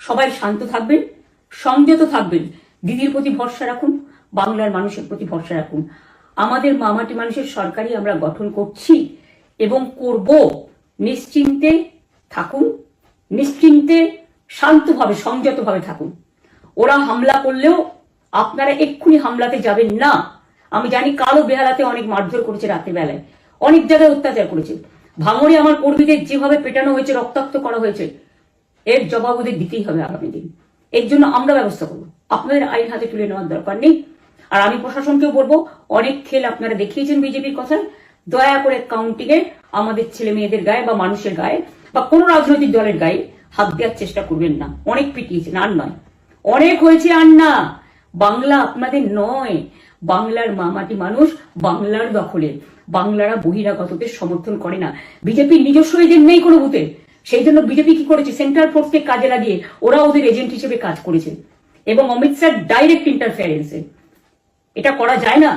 সবাই শান্ত থাকবেন, সংযত থাকবেন, দিদির প্রতি ভরসা রাখুন, বাংলার মানুষের প্রতি ভরসা রাখুন। আমাদের মামাটি মানুষের সরকারই আমরা গঠন করছি এবং করব। নিশ্চিন্তে থাকুন, নিশ্চিন্তে শান্তভাবে সংযতভাবে থাকুন। ওরা হামলা করলেও আপনারা এক্ষুনি হামলাতে যাবেন না। আমি জানি কালো বেহালাতে অনেক মারধর করেছে, রাতের বেলায় অনেক জায়গায় অত্যাচার করেছে। ভাঙড়ে আমার কর্মীদের যেভাবে পেটানো হয়েছে, রক্তাক্ত করা হয়েছে, এর জবাব ওদের দিতেই হবে আগামী দিন। এর জন্য আমরা ব্যবস্থা করবো, আপনাদের আইন হাতে তুলে নেওয়ার দরকার নেই। আর আমি প্রশাসনকেও বলবো, অনেক খেল আপনারা দেখিয়েছেন বিজেপির কথায়, দয়া করে কাউন্টিংয়ে আমাদের ছেলে মেয়েদের গায়ে বা মানুষের গায়ে বা কোনো রাজনৈতিক দলের গায়ে হাত দেওয়ার চেষ্টা করবেন না। অনেক পিটিয়েছেন, আর নয়, অনেক হয়েছে, আর না। বাংলা আপনাদের নয়, বাংলার মামাটি মানুষ বাংলার দখলে। বাংলারা বহিরাগতদের সমর্থন করে না। বিজেপির নিজস্ব এজেন্ট নেই কোনো বুথে, সেই জন্য বিজেপি কি করেছে, সেন্ট্রাল ফোর্সকে কাজে লাগিয়ে ওরা ওদের এজেন্ট হিসেবে কাজ করেছে এবং অমিত শাহ ডাইরেক্ট ইন্টারফেয়ারেন্সে। এটা করা যায় না।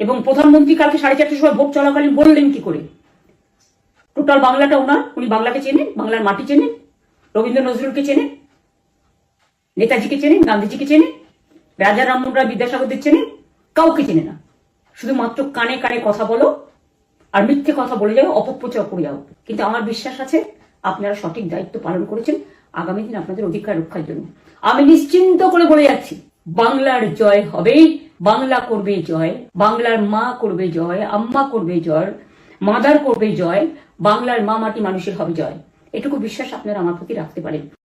এবং প্রধানমন্ত্রী কালকে 4:30টার সময় ভোট চলাকালীন বললেন কি করে, টোটাল বাংলাটা ওনার, উনি বাংলাকে চেনেন, বাংলার মাটি চেনেন, রবীন্দ্র নজরুলকে চেনেন, নেতাজিকে চেনেন, গান্ধীজিকে চেনেন, রাজা রামমোহন রায় বিদ্যাসাগরদের চেনেন, কাউকে চেনে না। শুধুমাত্র কানে কানে কথা বলো আর মিথ্যে কথা বলে যাও, অপপ্রচার করে যাও। কিন্তু আমার বিশ্বাস আছে আপনারা সঠিক দায়িত্ব পালন করেছেন আগামী দিন আপনাদের অধিকার রক্ষার জন্য। আমি নিশ্চিন্ত করে বলে যাচ্ছি, বাংলার জয় হবেই, বাংলা করবে জয়, বাংলার মা করবে জয়, আম্মা করবে জয়, মাদার করবে জয়, বাংলার মা মাটি মানুষের হবে জয়। এটুকু বিশ্বাস আপনারা আমার প্রতি রাখতে পারেন।